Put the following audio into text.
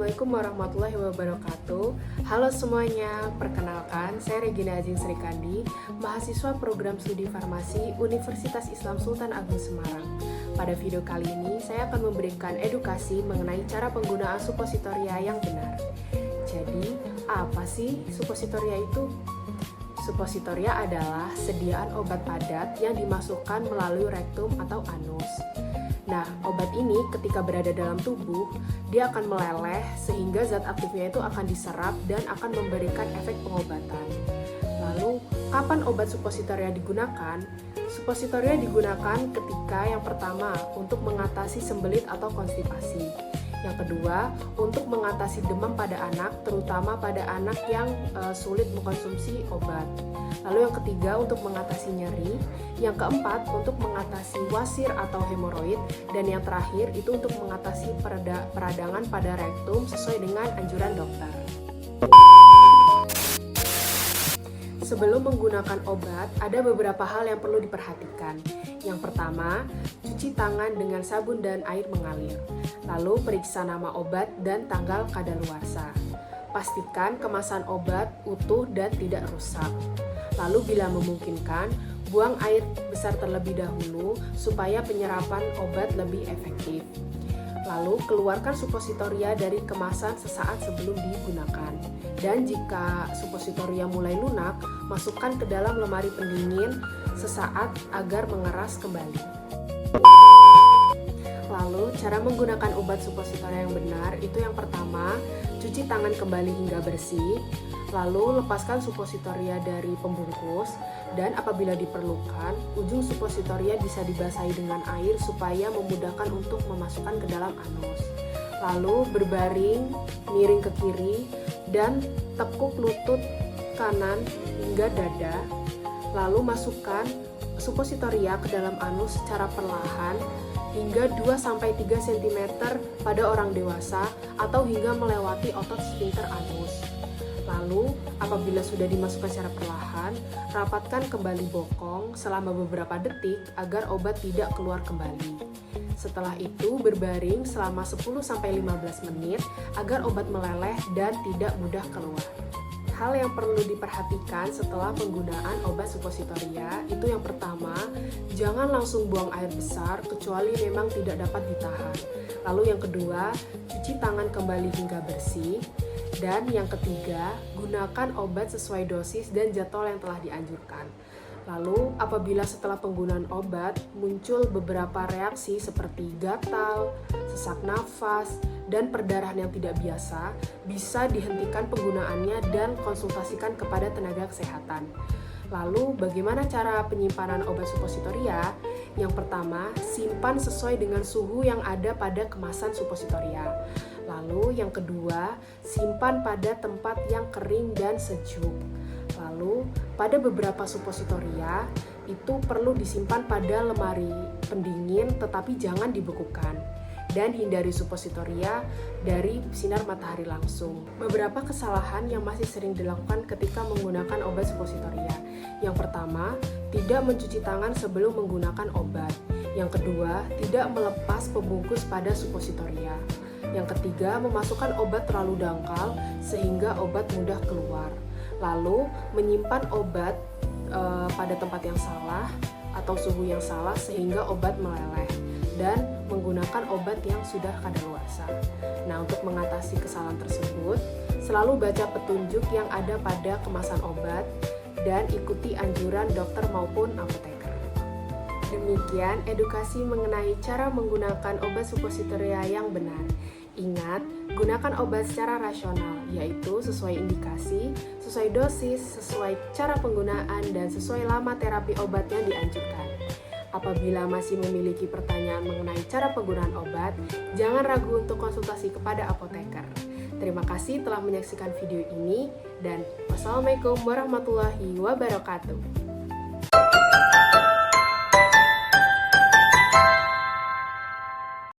Assalamualaikum warahmatullahi wabarakatuh. Halo semuanya, perkenalkan saya Regina Azin Srikandi, mahasiswa program studi farmasi Universitas Islam Sultan Agung Semarang. Pada video kali ini, saya akan memberikan edukasi mengenai cara penggunaan suppositoria yang benar. Jadi, apa sih suppositoria itu? Suppositoria adalah sediaan obat padat yang dimasukkan melalui rektum atau anus. Nah, obat ini ketika berada dalam tubuh, dia akan meleleh sehingga zat aktifnya itu akan diserap dan akan memberikan efek pengobatan. Lalu, kapan obat suppositoria digunakan? Suppositoria digunakan ketika yang pertama untuk mengatasi sembelit atau konstipasi. Yang kedua, untuk mengatasi demam pada anak, terutama pada anak yang sulit mengkonsumsi obat. Lalu yang ketiga, untuk mengatasi nyeri. Yang keempat, untuk mengatasi wasir atau hemoroid. Dan yang terakhir, itu untuk mengatasi peradangan pada rektum sesuai dengan anjuran dokter. Sebelum menggunakan obat, ada beberapa hal yang perlu diperhatikan. Yang pertama, cuci tangan dengan sabun dan air mengalir. Lalu periksa nama obat dan tanggal kadaluarsa. Pastikan kemasan obat utuh dan tidak rusak. Lalu bila memungkinkan, buang air besar terlebih dahulu supaya penyerapan obat lebih efektif. Lalu keluarkan suppositoria dari kemasan sesaat sebelum digunakan. Dan jika suppositoria mulai lunak, masukkan ke dalam lemari pendingin sesaat agar mengeras kembali. Lalu, cara menggunakan obat suppositoria yang benar itu yang pertama, cuci tangan kembali hingga bersih. Lalu, lepaskan suppositoria dari pembungkus. Dan apabila diperlukan, ujung suppositoria bisa dibasahi dengan air supaya memudahkan untuk memasukkan ke dalam anus. Lalu, berbaring, miring ke kiri, dan tekuk lutut kanan hingga dada. Lalu, masukkan suppositoria ke dalam anus secara perlahan hingga 2-3 cm pada orang dewasa atau hingga melewati otot sphincter anus. Lalu, apabila sudah dimasukkan secara perlahan, rapatkan kembali bokong selama beberapa detik agar obat tidak keluar kembali. Setelah itu, berbaring selama 10-15 menit agar obat meleleh dan tidak mudah keluar. Hal yang perlu diperhatikan setelah penggunaan obat suppositoria itu yang pertama, jangan langsung buang air besar kecuali memang tidak dapat ditahan. Lalu yang kedua, cuci tangan kembali hingga bersih. Dan yang ketiga, gunakan obat sesuai dosis dan jadwal yang telah dianjurkan. Lalu, apabila setelah penggunaan obat muncul beberapa reaksi seperti gatal, sesak nafas, dan perdarahan yang tidak biasa, bisa dihentikan penggunaannya dan konsultasikan kepada tenaga kesehatan. Lalu, bagaimana cara penyimpanan obat suppositoria? Yang pertama, simpan sesuai dengan suhu yang ada pada kemasan suppositoria. Lalu, yang kedua, simpan pada tempat yang kering dan sejuk. Lalu, pada beberapa suppositoria, itu perlu disimpan pada lemari pendingin tetapi jangan dibekukan. Dan hindari suppositoria dari sinar matahari langsung. Beberapa kesalahan yang masih sering dilakukan ketika menggunakan obat suppositoria. Yang pertama, tidak mencuci tangan sebelum menggunakan obat. Yang kedua, tidak melepas pembungkus pada suppositoria. Yang ketiga, memasukkan obat terlalu dangkal sehingga obat mudah keluar. Lalu, menyimpan obat pada tempat yang salah atau suhu yang salah sehingga obat meleleh. Dan menggunakan obat yang sudah kadaluarsa. Nah, untuk mengatasi kesalahan tersebut, selalu baca petunjuk yang ada pada kemasan obat dan ikuti anjuran dokter maupun apoteker. Demikian edukasi mengenai cara menggunakan obat suppositoria yang benar. Ingat, gunakan obat secara rasional, yaitu sesuai indikasi, sesuai dosis, sesuai cara penggunaan, dan sesuai lama terapi obat yang dianjurkan. Apabila masih memiliki pertanyaan mengenai cara penggunaan obat, jangan ragu untuk konsultasi kepada apoteker. Terima kasih telah menyaksikan video ini, dan wassalamualaikum warahmatullahi wabarakatuh.